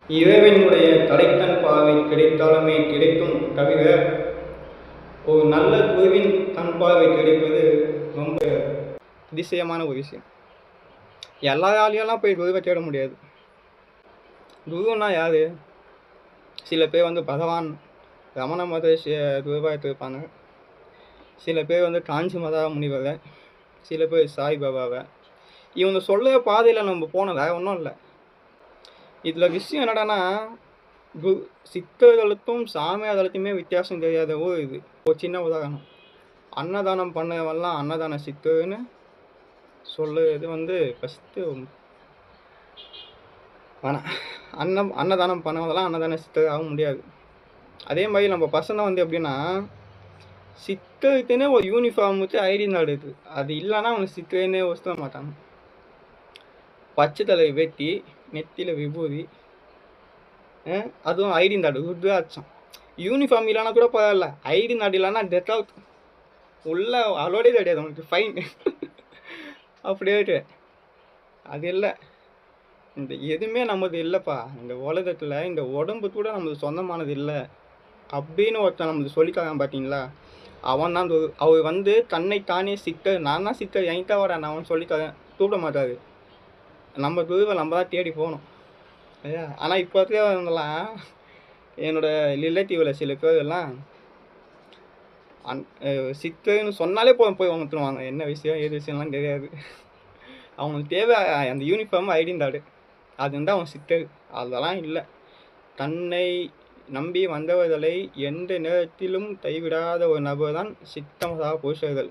இறைவனுடைய கடைக்கண் பார்வை கிடைத்தாலுமே கிடைக்கும் தவிர ஒரு நல்ல குருவின் கண் பார்வை கிடைப்பது ரொம்ப அதிசயமான ஒரு விஷயம். எல்லாராலையெல்லாம் போய் குருவை தேட முடியாது. குருன்னா யாரு? சில பேர் பகவான் ரமண மகரிஷியை குருவாக எடுத்திருப்பாங்க. சில பேர் காஞ்சி மதா முனிவரை, சில பேர் சாய்பாபாவை. இவங்க சொல்ல பாதையில் நம்ம போனோம், வேற ஒன்றும் இல்லை. இதில் விஷயம் என்னடான்னா, சித்தர்களுக்கும் சாமியார்களுக்குமே வித்தியாசம் தெரியாதவோ இது. ஒரு சின்ன உதாரணம், அன்னதானம் பண்ணவெல்லாம் அன்னதான சித்தர்னு சொல்லுறது ஃபஸ்ட்டு வேணாம். அன்னதானம் பண்ணவதெல்லாம் அன்னதான சித்தர் ஆக முடியாது. அதே மாதிரி நம்ம பசங்க எப்படின்னா, சித்தருக்குன்னு ஒரு யூனிஃபார்ம் வச்சு ஐடி கார்டு இருக்குது. அது இல்லைன்னா அவனுக்கு சித்தர்னே வச்சுக்க மாட்டாங்க. பச்சை தலை வெட்டி, நெத்தியில் விபூதி, அதுவும் ஐடி கார்டு ருத்ராட்சம். யூனிஃபார்ம் இல்லைன்னா கூட பரவாயில்ல, ஐடி கார்டு இல்லைன்னா டெத் அவுட், உள்ள அலோடே கிடையாது, அவனுக்கு ஃபைன். அப்படியே அது இல்லை. இந்த எதுவுமே நம்மது இல்லைப்பா. இந்த உலகத்தில் இந்த உடம்பு கூட நம்மளுக்கு சொந்தமானது இல்லை அப்படின்னு ஒருத்தன் நம்மளுக்கு சொல்லித்தரான் பார்த்தீங்களா, அவன் தான். அவர் தன்னை தானே சித்தர், நான் தான் சித்தர், என்கிட்ட வர நான் அவன் சொல்லித்தரேன் கூப்பிட மாட்டார். நம்ம குருவை நம்ம தான் தேடி போகணும். ஐயா, ஆனால் இப்போ இருக்கிறவங்கலாம், என்னோட ரிலேட்டிவில் சில பேர் எல்லாம் சித்தர்னு சொன்னாலே போய் வந்துடுவாங்க. என்ன விஷயம் ஏது விஷயம்லாம் தெரியாது. அவங்களுக்கு தேவை அந்த யூனிஃபார்ம் ஐடி கார்டு, அது அவன் சித்தர். அதெல்லாம் இல்லை. தன்னை நம்பி வந்தவர்களை எந்த நேரத்திலும் கைவிடாத ஒரு நபர் தான் சித்தமதா புருஷர்கள்.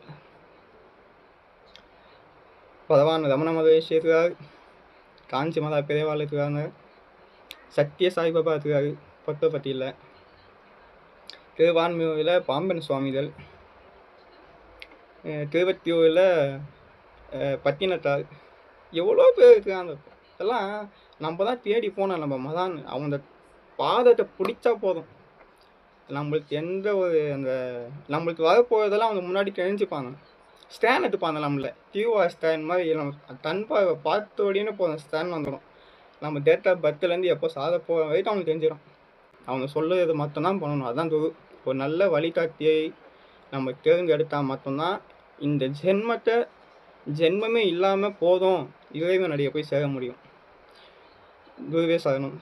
பகவான் ரமண மகரிஷி இருக்கிறார், காஞ்சி மதா பெரியவாள் இருக்கிறாங்க, சத்திய சாய்பாபா இருக்கிறாரு பட்டுப்பட்டியில், திருவான்மியூரில் பாம்பன் சுவாமிகள், திருவத்தியூரில் பட்டினத்தார், எவ்வளோ பேர் இருக்கிறாங்க. இதெல்லாம் நம்ம தான் தேடி போனோம். நம்ம மதான் அவங்க பாதத்தை பிடிச்சா போதும், நம்மளுக்கு எந்த ஒரு நம்மளுக்கு வரப்போகிறதெல்லாம் அவங்க முன்னாடி தெரிஞ்சுப்பாங்க. ஸ்டேன் எடுத்துப்பாங்க. நம்மள டியூஆர் ஸ்டேன் மாதிரி நம்ம தன்பாவை பார்த்தோடின்னு போதும், ஸ்டேன் வந்துடும். நம்ம டேட் ஆஃப் பர்த்லேருந்து எப்போ சாத போகிற வரைக்கும் அவங்களுக்கு தெரிஞ்சிடும். அவங்க சொல்லுறது மட்டும்தான் பண்ணணும். அதுதான் ஒரு நல்ல வழிகாட்டியை நம்ம தேர்ந்தெடுத்தால் மட்டும்தான் இந்த ஜென்மமே இல்லாமல் போதும் இறைவனடியை போய் சேர முடியும். குருவே சரணம்.